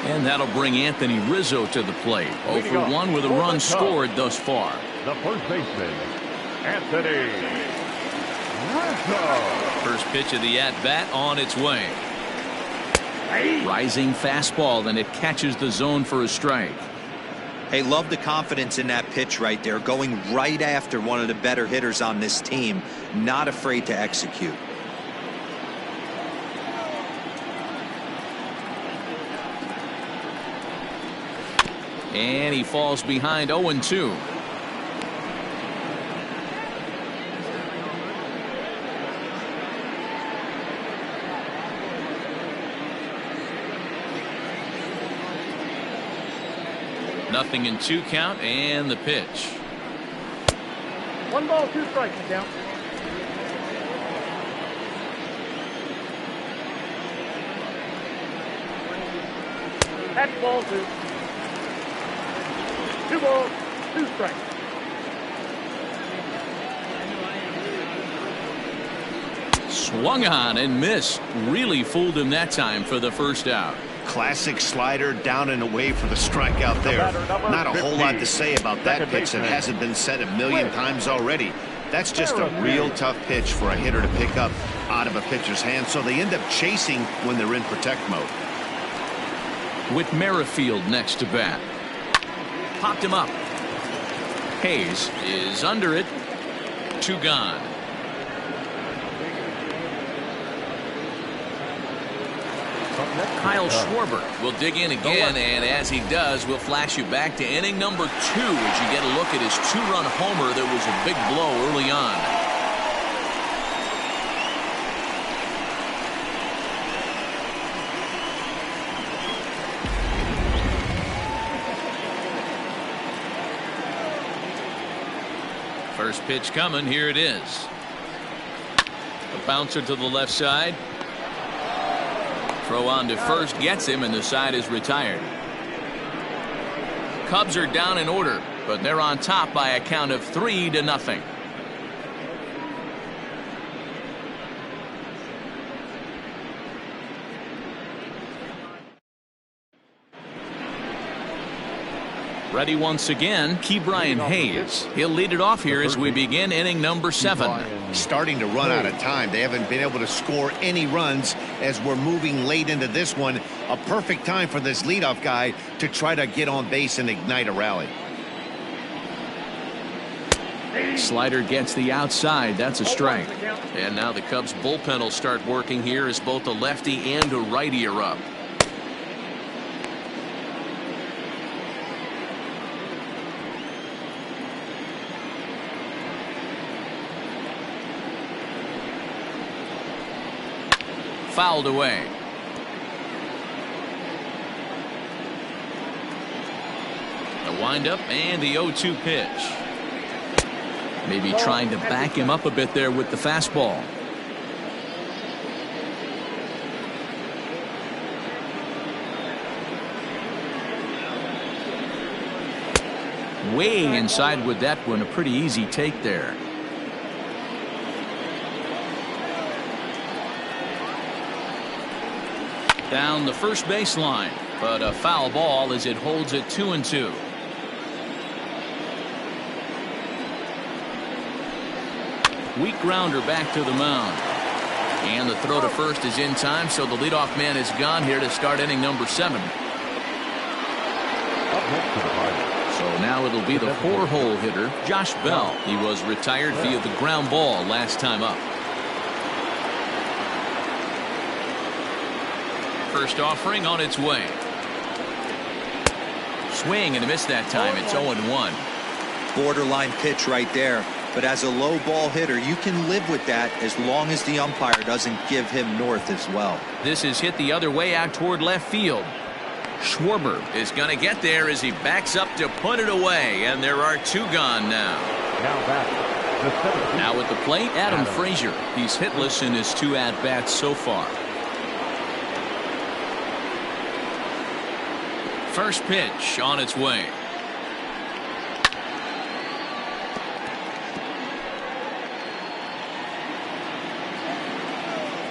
And that'll bring Anthony Rizzo to the plate. 0-for-1 with a run scored thus far. The first baseman, Anthony Rizzo. First pitch of the at-bat on its way. Rising fastball, and it catches the zone for a strike. Hey, love the confidence in that pitch right there, going right after one of the better hitters on this team, not afraid to execute. And he falls behind 0-2. Nothing in 2 count, and the pitch. 1 ball, 2 strikes, count. That's ball 2. 2 balls, 2 strikes. Swung on and missed. Really fooled him that time for the 1st out. Classic slider down and away for the strikeout there. Not a whole lot to say about that pitch that hasn't been said a million times already. That's just a real tough pitch for a hitter to pick up out of a pitcher's hand, so they end up chasing when they're in protect mode. With Merrifield next to bat. Popped him up. Hayes is under it. 2 gone. Kyle Schwarber will dig in again, and as he does, we'll flash you back to inning number 2 as you get a look at his 2-run homer that was a big blow early on. First pitch coming. Here it is. A bouncer to the left side. Throw on to first gets him, and the side is retired. Cubs are down in order, but they're on top by a count of 3-0. Ready once again, Ke'Bryan Hayes. He'll lead it off here as we begin inning number 7. Starting to run out of time. They haven't been able to score any runs as we're moving late into this one. A perfect time for this leadoff guy to try to get on base and ignite a rally. Slider gets the outside. That's a strike. And now the Cubs bullpen will start working here as both a lefty and a righty are up. Fouled away. The windup and the 0-2 pitch. Maybe trying to back him up a bit there with the fastball. Way inside with that one. A pretty easy take there. Down the first baseline, but a foul ball as it holds it 2-2. Weak grounder back to the mound. And the throw to first is in time, so the leadoff man is gone here to start inning number 7. So now it'll be the 4-hole hitter, Josh Bell. He was retired via the ground ball last time up. First offering on its way. Swing and a miss that time. It's 0-1. Borderline pitch right there. But as a low ball hitter, you can live with that as long as the umpire doesn't give him north as well. This is hit the other way out toward left field. Schwarber is going to get there as he backs up to put it away. And there are 2 gone now. Now at the plate, Adam Frazier. He's hitless in his 2 at-bats so far. First pitch on its way.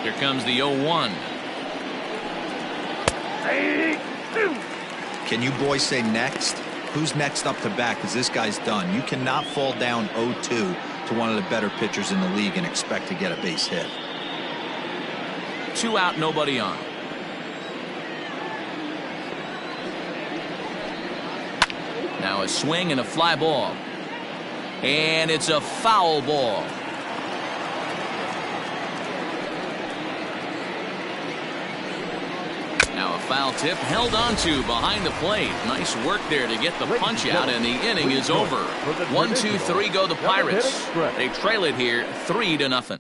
Here comes the 0-1. Can you boys say next? Who's next up to bat? Because this guy's done. You cannot fall down 0-2 to one of the better pitchers in the league and expect to get a base hit. 2 out, nobody on. Now a swing and a fly ball. And it's a foul ball. Now a foul tip held onto behind the plate. Nice work there to get the punch out, and the inning is over. 1-2-3 go the Pirates. They trail it here 3-0.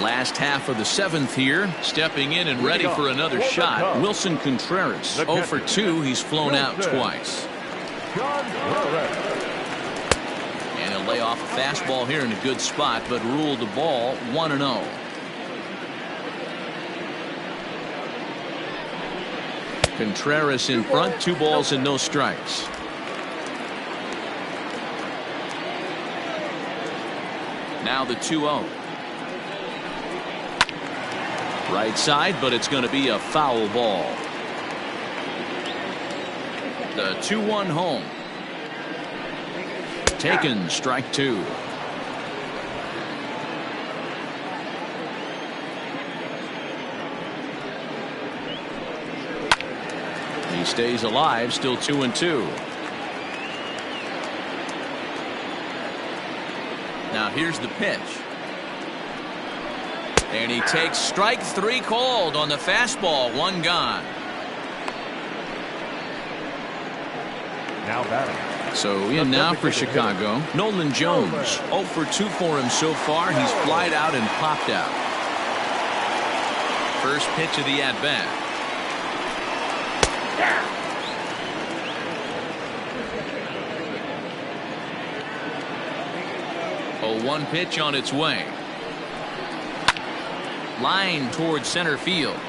Last half of the 7th here. Stepping in and ready for another shot, Wilson Contreras. 0 for 2. He's flown out twice. And he'll lay off a fastball here in a good spot, but ruled the ball 1-0. Contreras in front, 2 balls and no strikes. Now the 2-0. Right side, but it's going to be a foul ball. The 2-1 home. Taken, strike two. He stays alive, still 2-2. Now here's the pitch. And he takes strike three called on the fastball. One gone. Now batting. So in now for Chicago, Nolan Jones. 0 for 2 for him so far. He's flied out and popped out. First pitch of the at-bat. 0-1 pitch on its way. Line towards center field.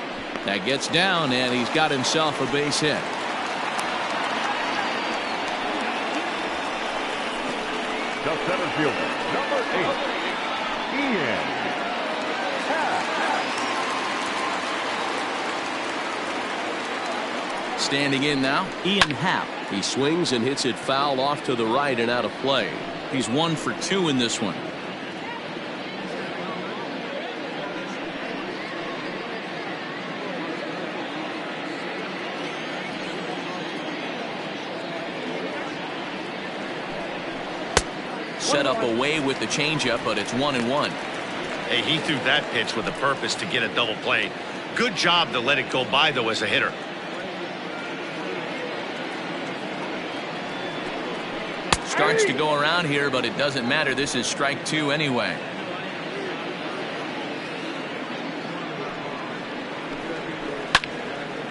That gets down, and he's got himself a base hit. The center fielder, number 8, Ian Happ. Standing in now, Ian Happ. He swings and hits it foul off to the right and out of play. He's 1 for 2 in this one. Set up away with the changeup, but it's 1-1. Hey, he threw that pitch with a purpose to get a double play. Good job to let it go by, though, as a hitter. Starts to go around here, but it doesn't matter. This is strike two anyway.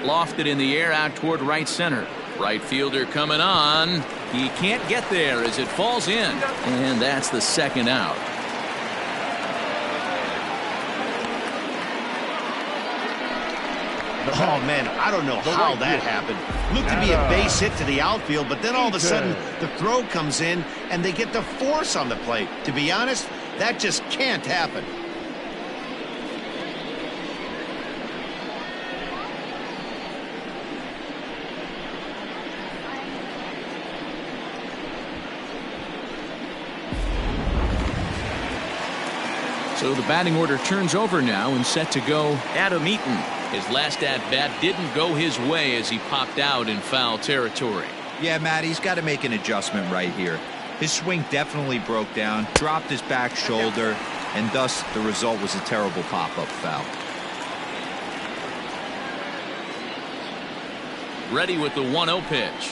Lofted in the air out toward right center. Right fielder coming on. He can't get there as it falls in. And that's the second out. Oh, man, I don't know how that happened. Looked to be a base hit to the outfield, but then all of a sudden the throw comes in and they get the force on the plate. To be honest, that just can't happen. So the batting order turns over now and set to go Adam Eaton. His last at-bat didn't go his way as he popped out in foul territory. Yeah, Matt, he's got to make an adjustment right here. His swing definitely broke down, dropped his back shoulder, and thus the result was a terrible pop-up foul. Ready with the 1-0 pitch.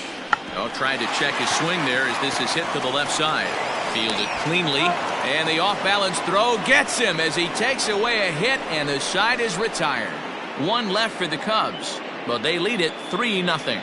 Oh, trying to check his swing there as this is hit to the left side. Fielded cleanly, and the off-balance throw gets him as he takes away a hit, and the side is retired. One left for the Cubs, but they lead it 3-0.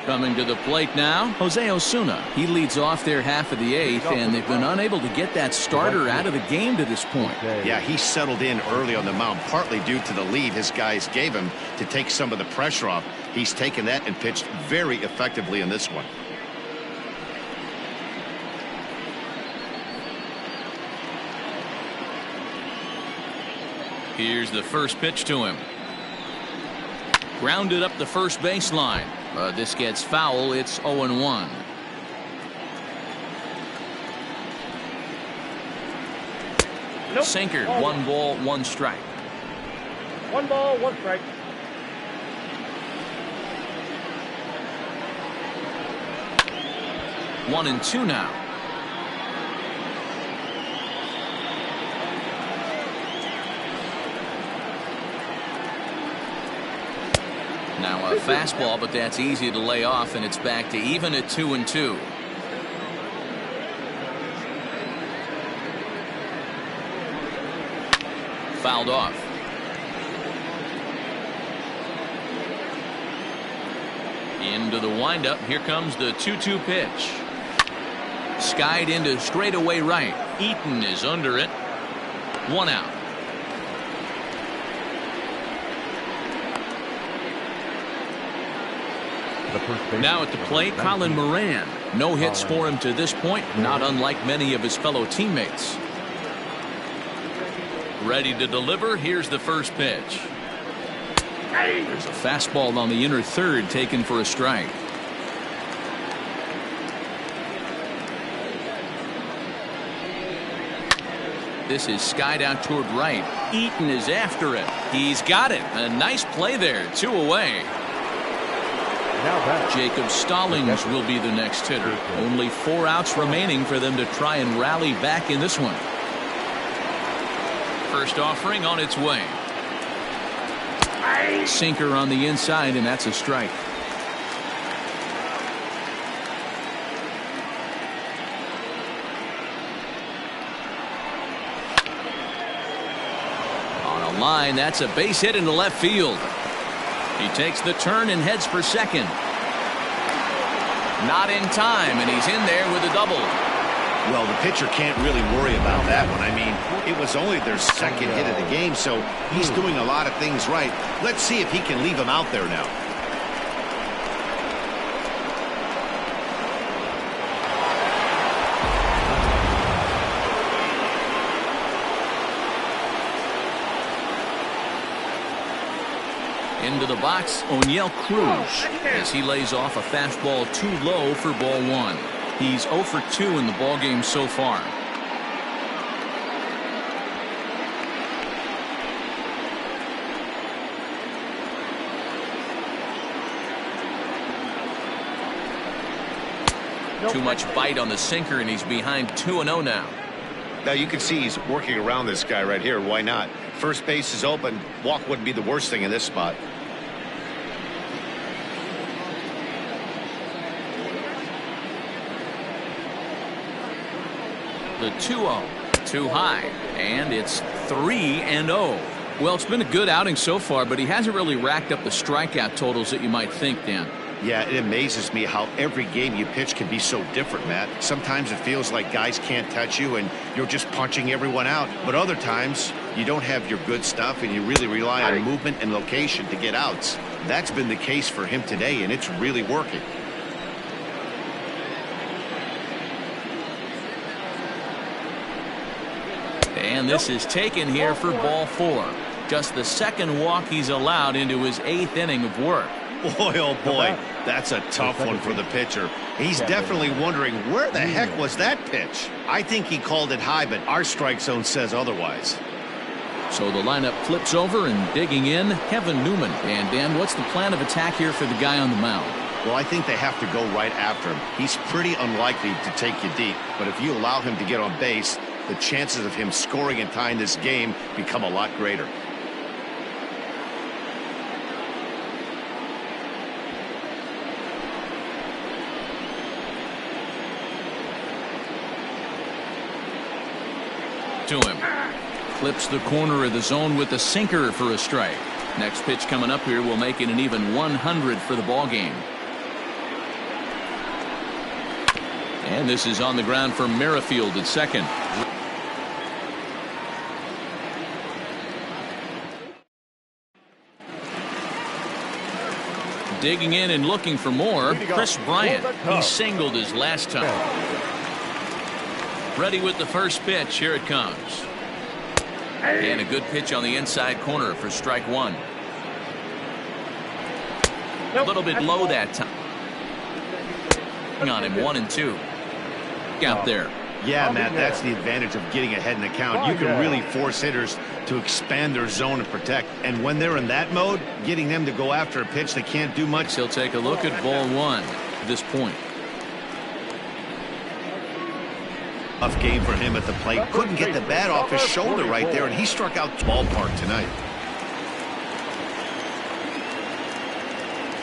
Coming to the plate now, Jose Osuna. He leads off their half of the 8th, and they've been unable to get that starter out of the game to this point. Yeah, he settled in early on the mound, partly due to the lead his guys gave him to take some of the pressure off. He's taken that and pitched very effectively in this one. Here's the first pitch to him. Grounded up the first baseline. This gets foul. It's 0-1. Nope. Sinker. 1 ball, 1 strike. 1 ball, 1 strike. One and 2 now. Now a fastball, but that's easy to lay off, and it's back to even at 2-2. Fouled off. Into the windup. Here comes the 2-2 pitch. Skied into straightaway right. Eaton is under it. 1 out. the first base. Now at the plate, Colin Moran. No hits for him to this point, not unlike many of his fellow teammates. Ready to deliver. Here's the first pitch. There's a fastball on the inner third taken for a strike. This is skied out toward right. Eaton is after it. He's got it. A nice play there. 2 away. Jacob Stallings will be the next hitter. Only 4 outs remaining for them to try and rally back in this one. First offering on its way. Sinker on the inside, and that's a strike. On a line, that's a base hit into left field. He takes the turn and heads for second. Not in time, and he's in there with a double. Well, the pitcher can't really worry about that one. I mean, it was only their second hit of the game, so he's doing a lot of things right. Let's see if he can leave him out there now. Into the box, O'Neill Cruz, as he lays off a fastball too low for ball 1. He's 0 for 2 in the ballgame so far. Too much bite on the sinker, and he's behind 2-0 now. Now you can see he's working around this guy right here. Why not? First base is open. Walk wouldn't be the worst thing in this spot. The 2-0, too high, and it's 3-0. Well, it's been a good outing so far, but he hasn't really racked up the strikeout totals that you might think, Dan. Yeah, it amazes me how every game you pitch can be so different, Matt. Sometimes it feels like guys can't touch you and you're just punching everyone out. But other times, you don't have your good stuff and you really rely on movement and location to get outs. That's been the case for him today, and it's really working. And this is taken here for ball 4. Just the second walk he's allowed into his 8th inning of work. Boy, oh boy, that's a tough one for the pitcher. He's definitely wondering, where the heck was that pitch? I think he called it high, but our strike zone says otherwise. So the lineup flips over, and digging in, Kevin Newman. And Dan, what's the plan of attack here for the guy on the mound? Well, I think they have to go right after him. He's pretty unlikely to take you deep, but if you allow him to get on base, the chances of him scoring and tying this game become a lot greater. To him. Clips the corner of the zone with the sinker for a strike. Next pitch coming up here will make it an even 100 for the ball game. And this is on the ground for Merrifield at second. Digging in and looking for more, Chris Bryant. He singled his last time. Ready with the first pitch. Here it comes. And a good pitch on the inside corner for strike 1. A little bit low that time. On him, 1-2. Out there. Yeah, Matt, that's the advantage of getting ahead in the count. You can really force hitters to expand their zone and protect. And when they're in that mode, getting them to go after a pitch they can't do much. He'll take a look at ball 1 at this point. Tough game for him at the plate. Couldn't get the bat off his shoulder right there, and he struck out ballpark tonight.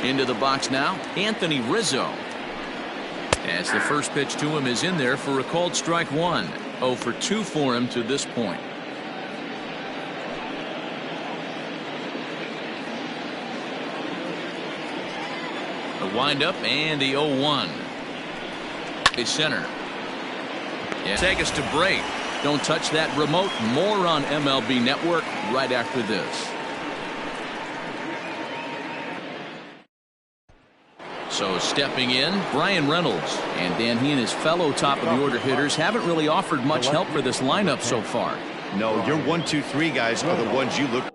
Into the box now, Anthony Rizzo. As the first pitch to him is in there for a called strike 1. 0 for 2 for him to this point. The windup and the 0-1. A center. Yeah. Take us to break. Don't touch that remote. More on MLB Network right after this. So stepping in, Brian Reynolds. And Dan, he and his fellow top-of-the-order hitters haven't really offered much help for this lineup so far. No, your 1, 2, 3 guys are the ones you look.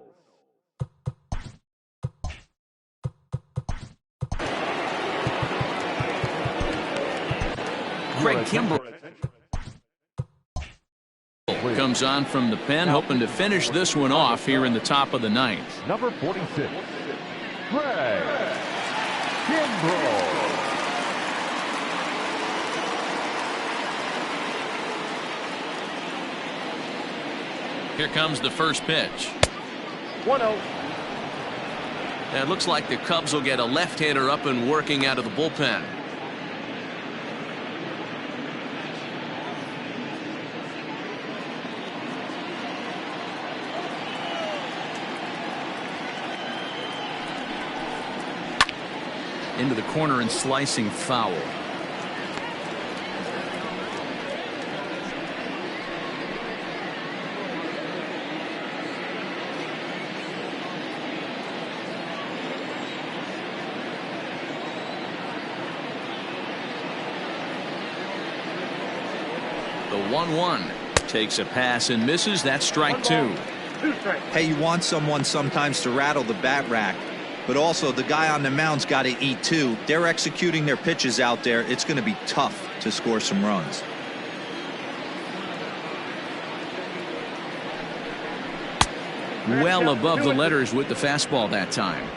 Craig Kimbrell comes on from the pen, hoping to finish this one off here in the top of the ninth. Number 46, Craig Kimbrell. Here comes the first pitch. 1-0. It looks like the Cubs will get a left-hander up and working out of the bullpen. Into the corner and slicing foul. The 1-1 takes a pass and misses. That's strike 2. 2 strikes. Hey, you want someone sometimes to rattle the bat rack, but also the guy on the mound's got to eat too. They're executing their pitches out there. It's going to be tough to score some runs. Well above the letters with the fastball that time.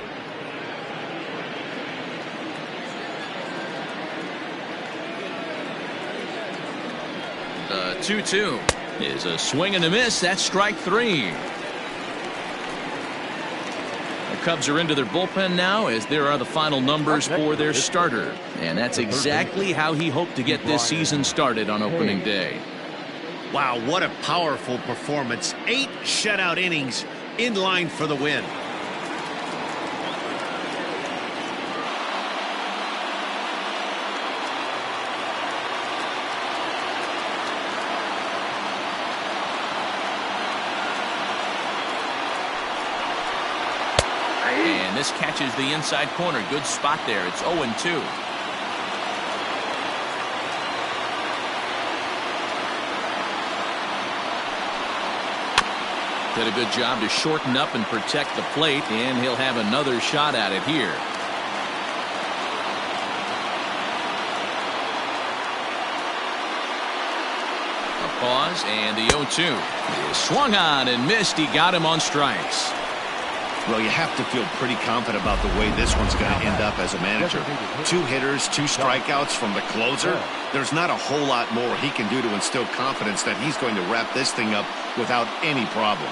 The 2-2 is a swing and a miss. That's strike 3. The Cubs are into their bullpen now, as there are the final numbers for their starter. And that's exactly how he hoped to get this season started on opening day. Wow, what a powerful performance. 8 shutout innings in line for the win. And this catches the inside corner. Good spot there. It's 0-2. Did a good job to shorten up and protect the plate, and he'll have another shot at it here. A pause, and the 0-2 is swung on and missed. He got him on strikes. Well, you have to feel pretty confident about the way this one's going to end up as a manager. 2 hitters, 2 strikeouts from the closer. There's not a whole lot more he can do to instill confidence that he's going to wrap this thing up without any problem.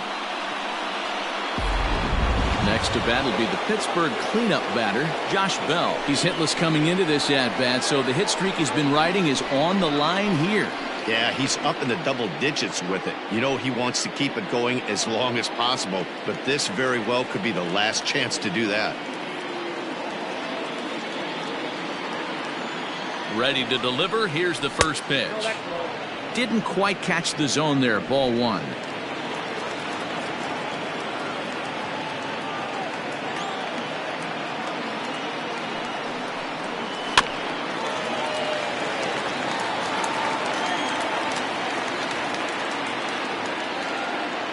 Next to bat will be the Pittsburgh cleanup batter, Josh Bell. He's hitless coming into this at-bat, so the hit streak he's been riding is on the line here. Yeah, he's up in the double digits with it. You know, he wants to keep it going as long as possible, but this very well could be the last chance to do that. Ready to deliver. Here's the first pitch. Didn't quite catch the zone there. Ball 1.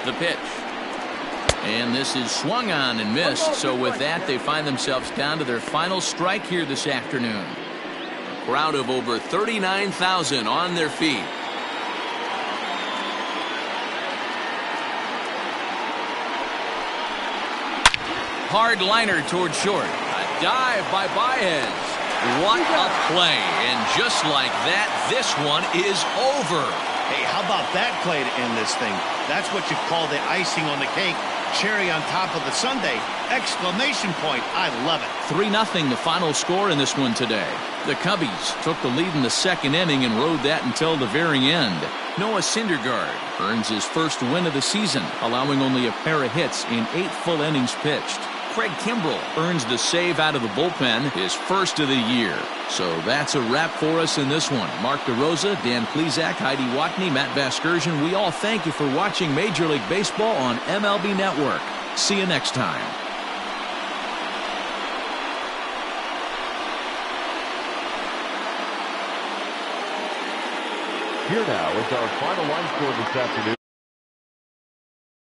The pitch. And this is swung on and missed. So with that, they find themselves down to their final strike here this afternoon. A crowd of over 39,000 on their feet. Hard liner toward short. A dive by Baez. What a play. And just like that, this one is over. Hey, how about that play to end this thing? That's what you call the icing on the cake. Cherry on top of the sundae. Exclamation point. I love it. 3-0 the final score in this one today. The Cubbies took the lead in the second inning and rode that until the very end. Noah Syndergaard earns his first win of the season, allowing only a pair of hits in 8 full innings pitched. Craig Kimbrell earns the save out of the bullpen, his first of the year. So that's a wrap for us in this one. Mark DeRosa, Dan Plesac, Heidi Watney, Matt Vasgersian, we all thank you for watching Major League Baseball on MLB Network. See you next time. Here now is our final line score this afternoon.